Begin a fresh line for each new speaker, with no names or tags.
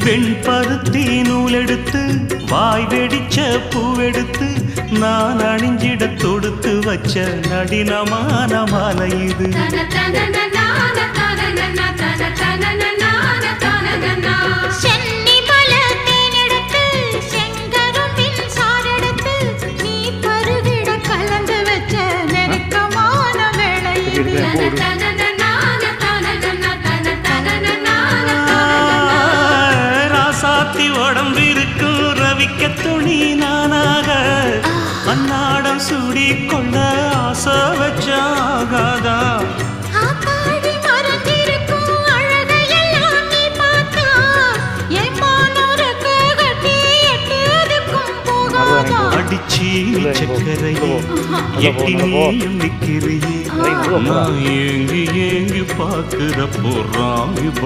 வெண்பருத்தி நூலெடுத்து வாய் வெடிச்ச பூவெடுத்து நான் அணிஞ்சிட தொடுத்து வச்ச நடினமான மாலை இது. ராசாத்தி உடம்பிருக்கும் ரவிக்க துணி நானாக அன்னாடம் சூடி கொண்ட ஆசை வச்சாகாதா. அடிச்சி சக்கரையே எட்டி நீயும் நிக்கிறியே நான் ஏங்கி ஏங்கி பார்க்கிற போறாங்க